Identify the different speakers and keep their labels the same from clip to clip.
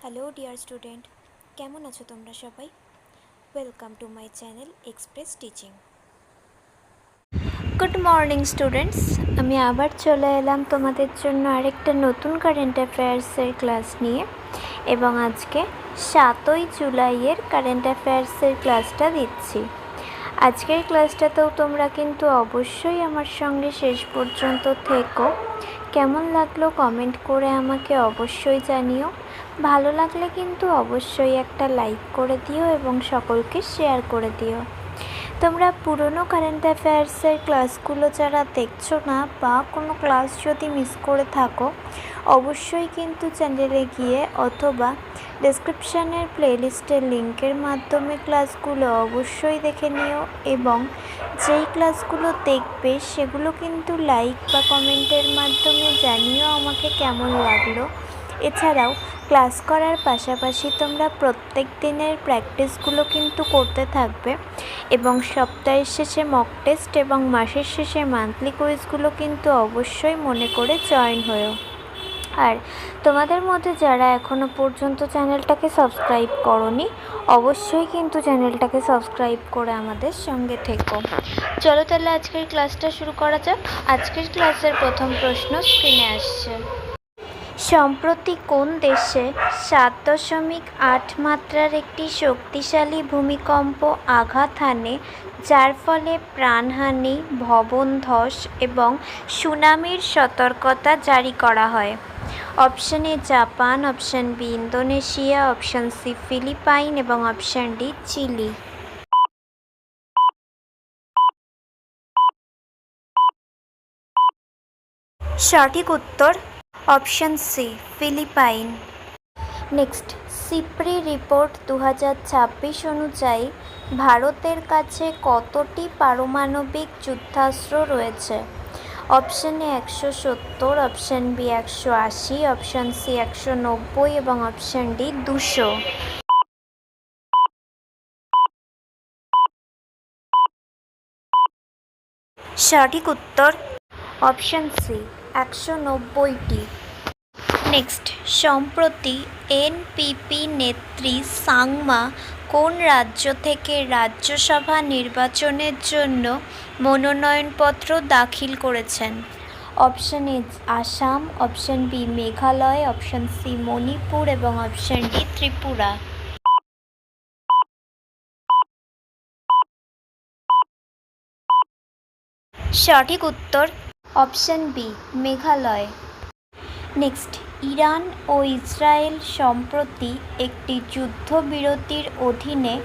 Speaker 1: Hello dear student, কেমন আছো তোমরা সবাই? Welcome to my channel express teaching. Good morning students, আমি আবার চলে এলাম তোমাদের জন্য আরেকটা নতুন কারেন্ট অ্যাফেয়ার্সের ক্লাস নিয়ে। এবং আজকে 7ই জুলাইয়ের কারেন্ট অ্যাফেয়ার্সের ক্লাসটা দিচ্ছি। আজকের ক্লাসটাতেও তোমরা কিন্তু অবশ্যই আমার সঙ্গে শেষ পর্যন্ত থেকো। কেমন লাগলো কমেন্ট করে আমাকে অবশ্যই জানিও। ভালো লাগলে কিন্তু অবশ্যই একটা লাইক করে দিও এবং সকলকে শেয়ার করে দিও। তোমরা পুরনো কারেন্ট অ্যাফেয়ার্সের ক্লাসগুলো যারা দেখছো না বা কোনো ক্লাস যদি মিস করে থাকো, অবশ্যই কিন্তু চ্যানেলে গিয়ে অথবা ডেসক্রিপশানের প্লেলিস্টের লিঙ্কের মাধ্যমে ক্লাসগুলো অবশ্যই দেখে নিও। এবং যেই ক্লাসগুলো দেখবে সেগুলো কিন্তু লাইক বা কমেন্টের মাধ্যমে জানিও আমাকে কেমন লাগলো। এছাড়াও ক্লাস করার পাশাপাশি তোমরা প্রত্যেক দিনের প্র্যাকটিসগুলো কিন্তু করতে থাকবে এবং সপ্তাহের শেষে মক টেস্ট এবং মাসের শেষে মান্থলি কুইজগুলো কিন্তু অবশ্যই মনে করে জয়েন হয়েও। আর তোমাদের মধ্যে যারা এখনও পর্যন্ত চ্যানেলটাকে সাবস্ক্রাইব করোনি, অবশ্যই কিন্তু চ্যানেলটাকে সাবস্ক্রাইব করে আমাদের সঙ্গে থেকো। চলো তাহলে আজকের ক্লাসটা শুরু করা যাক। আজকের ক্লাসের প্রথম প্রশ্ন স্ক্রিনে আসছে। সম্প্রতি কোন দেশে 7.8 মাত্রার একটি শক্তিশালী ভূমিকম্প আঘাত হানে, যার ফলে প্রাণহানি, ভবন ধস এবং সুনামির সতর্কতা জারি করা হয়? Option A Japan, option B Indonesia, option C Philippines এবং অপশন ডি চিলি। সঠিক উত্তর option C Philippines. Next, SIPRI report 2026 অনুযায়ী ভারতের কাছে কতটি পারমাণবিক যুদ্ধাস্ত্র রয়েছে? Option A 170, option B 180, option C 190 এবং অপশন ডি 200। সঠিক উত্তর অপশন সি 190টি। নেক্সট, সম্প্রতি এনপিপি নেত্রী সাংমা কোন রাজ্য থেকে রাজ্যসভা নির্বাচনের জন্য মনোনয়নপত্র দাখিল করেছেন? Option A Assam, option B Meghalaya, option C Manipur এবং অপশন ডি ত্রিপুরা। সঠিক উত্তর option B Meghalaya. Next, Iran ও ইসরায়েল সম্প্রতি একটি যুদ্ধবিরতির অধীনে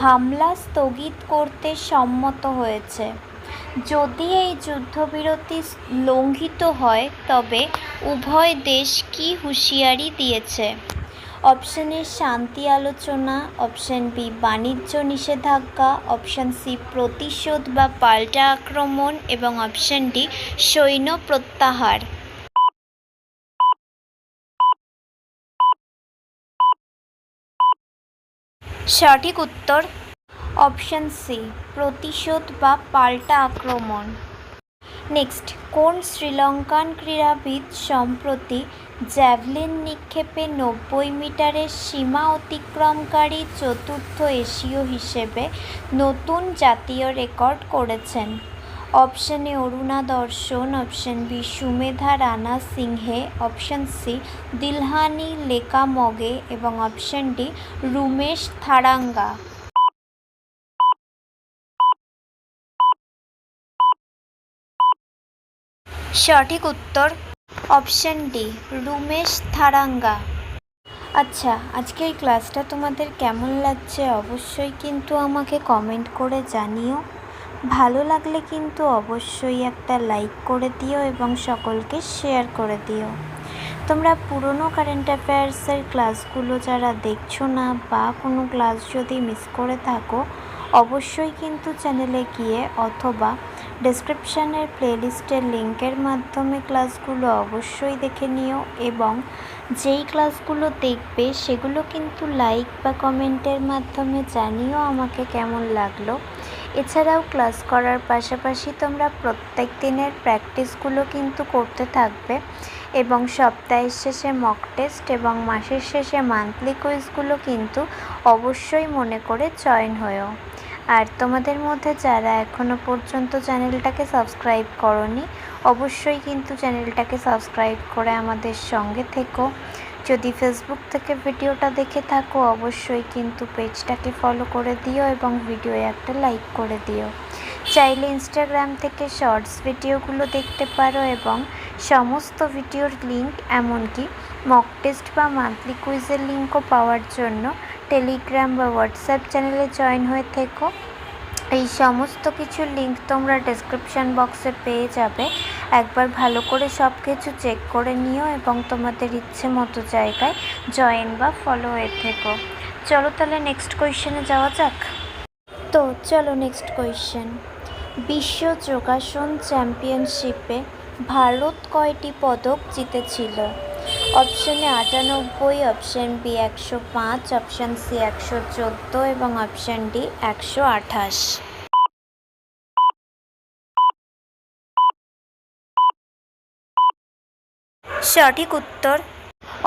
Speaker 1: হামলা স্থগিত করতে সম্মত হয়েছে। যদি এই যুদ্ধবিরতি লঙ্ঘিত হয় তবে উভয় দেশ কী হুঁশিয়ারি দিয়েছে? অপশন এ শান্তি আলোচনা, অপশন বি বাণিজ্য নিষেধাজ্ঞা, অপশন সি প্রতিশোধ বা পাল্টা আক্রমণ এবং অপশন ডি সৈন্য প্রত্যাহার। সঠিক উত্তর অপশন সি প্রতিশোধ বা পাল্টা আক্রমণ। নেক্সট, কোন শ্রীলঙ্কান ক্রীড়াবিদ সম্প্রতি জ্যাভলিন নিক্ষেপে 90 মিটারের সীমা অতিক্রমকারী চতুর্থ এশীয় হিসেবে নতুন জাতীয় রেকর্ড করেছেন? Option A Aruna Darshan, option B Sumedha Ranasinghe, option C Dilhani Lekamge এবং অপশন ডি রুমেশ থারাঙ্গা। সঠিক উত্তর অপশন ডি রুমেশ থারাঙ্গা। আচ্ছা, আজকের ক্লাসটা তোমাদের কেমন লাগছে অবশ্যই কিন্তু আমাকে কমেন্ট করে জানিও। ভালো লাগলে কিন্তু অবশ্যই একটা লাইক করে দিও এবং সকলকে শেয়ার করে দিও। তোমরা পুরনো কারেন্ট অ্যাফেয়ার্সের ক্লাসগুলো যারা দেখছো না বা কোনো ক্লাস যদি মিস করে থাকো, অবশ্যই কিন্তু চ্যানেলে গিয়ে অথবা ডেসক্রিপশানের প্লেলিস্টের লিঙ্কের মাধ্যমে ক্লাসগুলো অবশ্যই দেখে নিও। এবং যেই ক্লাসগুলো দেখবে সেগুলো কিন্তু লাইক বা কমেন্টের মাধ্যমে জানিও আমাকে কেমন লাগলো। এছাড়াও ক্লাস করার পাশাপাশি তোমরা প্রত্যেক দিনের প্র্যাকটিসগুলো কিন্তু করতে থাকবে এবং সপ্তাহের শেষে মক টেস্ট এবং মাসের শেষে মান্থলি কুইজগুলো কিন্তু অবশ্যই মনে করে জয়েন হয়েও। আর তোমাদের মধ্যে যারা এখনও পর্যন্ত চ্যানেলটাকে সাবস্ক্রাইব করোনি, অবশ্যই কিন্তু চ্যানেলটাকে সাবস্ক্রাইব করে আমাদের সঙ্গে থেকো। যদি ফেসবুক থেকে ভিডিওটা দেখে থাকো, অবশ্যই কিন্তু পেজটাকে ফলো করে দিও এবং ভিডিওয়ে একটা লাইক করে দিও। চাইলে ইনস্টাগ্রাম থেকে শর্টস ভিডিওগুলো দেখতে পারো এবং সমস্ত ভিডিওর লিঙ্ক, এমনকি মক টেস্ট বা মান্থলি কুইজের লিঙ্কও পাওয়ার জন্য টেলিগ্রাম বা হোয়াটসঅ্যাপ চ্যানেলে জয়েন হয়ে থেকো। এই সমস্ত কিছুর লিঙ্ক তোমরা ডেসক্রিপশান বক্সে পেয়ে যাবে। একবার ভালো করে সব কিছু চেক করে নিও এবং তোমাদের ইচ্ছে মতো জায়গায় জয়েন বা ফলো হয়ে থেকো। চলো তাহলে নেক্সট কোয়েশ্চেনে যাওয়া যাক। তো চলো নেক্সট কোয়েশ্চেন। বিশ্ব যোগাসন চ্যাম্পিয়নশিপে ভারত কয়টি পদক জিতেছিল? Option A 98, option B 105, option C 114 এবং অপশান ডি 128। সঠিক উত্তর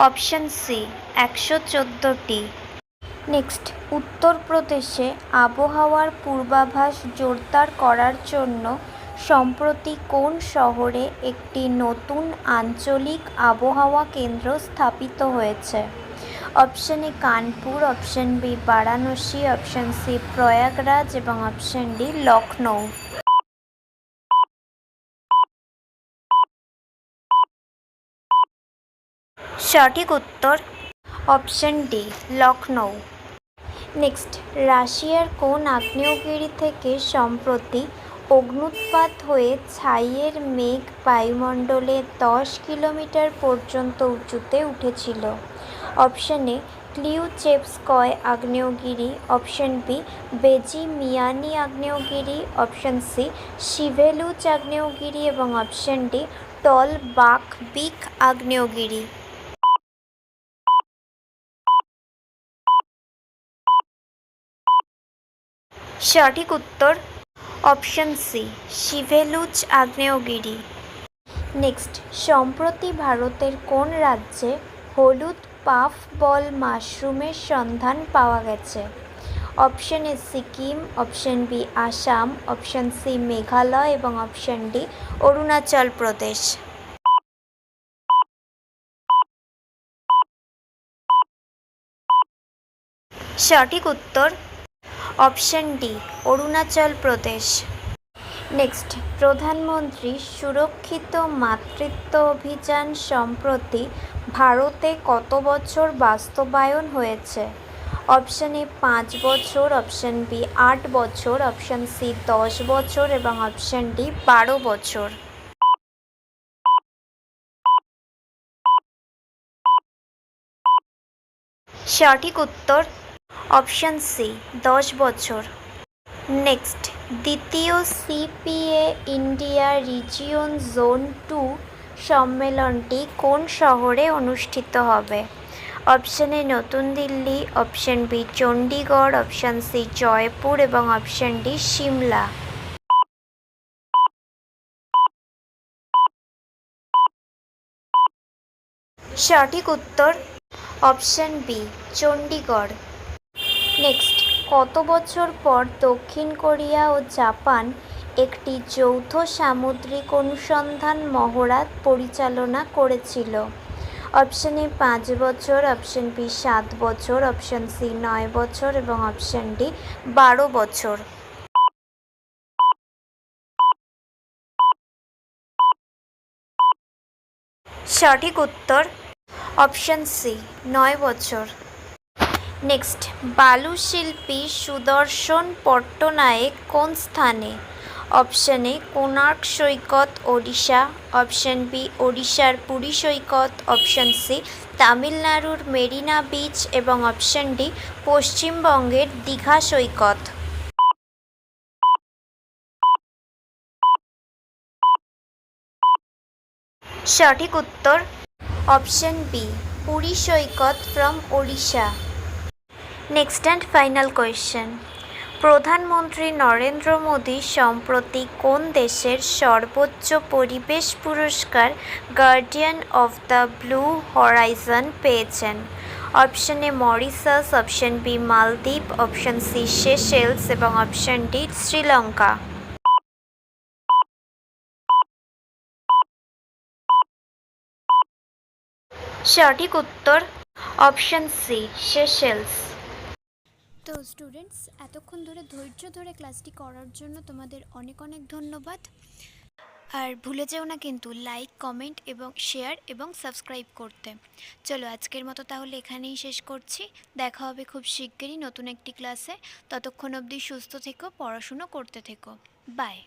Speaker 1: অপশান সি 114টি। নেক্সট, উত্তরপ্রদেশে আবহাওয়ার পূর্বাভাস জোরদার করার জন্য সম্প্রতি কোন শহরে একটি নতুন আঞ্চলিক আবহাওয়া কেন্দ্র স্থাপিত হয়েছে? Option A Kanpur, option B Varanasi, option C Prayagraj এবং অপশান ডি লখনৌ। সঠিক উত্তর অপশান ডি লখনৌ। নেক্সট, রাশিয়ার কোন আগ্নেয়গিরি থেকে সম্প্রতি অগ্ন্যুৎপাত হয়ে ছাইয়ের মেঘ বায়ুমণ্ডলে 10 কিলোমিটার পর্যন্ত উঁচুতে উঠেছিল? অপশান এ ক্লিউচেভস্কয় আগ্নেয়গিরি, অপশান বি বেজিমিয়ানি আগ্নেয়গিরি, অপশান সি শিভেলুচ আগ্নেয়গিরি এবং অপশান ডি টলবাকবিক আগ্নেয়গিরি। সঠিক উত্তর অপশান সি শিভেলুচ আগ্নেয়গিরি। নেক্সট, সম্প্রতি ভারতের কোন রাজ্যে হলুদ পাফ বল মাশরুমের সন্ধান পাওয়া গেছে? Option A Sikkim, option B Assam, option C Meghalaya এবং অপশান ডি অরুণাচল প্রদেশ। সঠিক উত্তর option D Arunachal Pradesh. Next, প্রধানমন্ত্রী সুরক্ষিত মাতৃত্ব অভিযান সম্প্রতি ভারতে কত বছর বাস্তবায়ন হয়েছে? অপশান এ 5 বছর, অপশান বি 8 বছর, অপশান সি 10 বছর এবং অপশান ডি 12 বছর। সঠিক উত্তর অপশান সি 10 বছর। নেক্সট, দ্বিতীয় সিপিএ ইন্ডিয়া রিজিয়ন জোন 2 সম্মেলনটি কোন শহরে অনুষ্ঠিত হবে? অপশান এ নতুন Delhi, option B Chandigarh, option C Jaipur এবং অপশান ডি সিমলা। সঠিক উত্তর অপশান বি চণ্ডীগড়। নেক্সট, কত বছর পর দক্ষিণ কোরিয়া ও জাপান একটি যৌথ সামুদ্রিক অনুসন্ধান মহড়া পরিচালনা করেছিল? অপশান এ 5 বছর, অপশান বি 7 বছর, অপশান সি 9 বছর এবং অপশান ডি 12 বছর। সঠিক উত্তর অপশান সি 9 বছর। নেক্সট, বালু শিল্পী সুদর্শন পট্টনায়েক কোন স্থানে? অপশান এ কোণার্ক সৈকত ওড়িশা, অপশান বি ওড়িশার পুরী সৈকত, অপশান সি তামিলনাড়ুর মেরিনা বিচ এবং অপশান ডি পশ্চিমবঙ্গের দীঘা সৈকত। সঠিক উত্তর অপশান বি পুরী সৈকত from Odisha. Next and final question. প্রধানমন্ত্রী নরেন্দ্র মোদী সম্প্রতি কোন দেশের সর্বোচ্চ পরিবেশ পুরস্কার Guardian of the Blue Horizon পেয়েছেন? Option A Mauritius, option B মালদ্বীপ, অপশন সি সেশেলস এবং অপশন ডি শ্রীলঙ্কা। সঠিক উত্তর অপশন সি সেশেলস। তো স্টুডেন্টস, এতক্ষণ ধরে ধৈর্য ধরে ক্লাসটি করার জন্য তোমাদের অনেক অনেক ধন্যবাদ। আর ভুলে যেও না কিন্তু লাইক, কমেন্ট এবং শেয়ার এবং সাবস্ক্রাইব করতে। চলো আজকের মতো তাহলে এখানেই শেষ করছি। দেখা হবে খুব শিগগিরই নতুন একটি ক্লাসে। ততক্ষণ অবধি সুস্থ থেকো, পড়াশুনো করতে থেকো। বাই।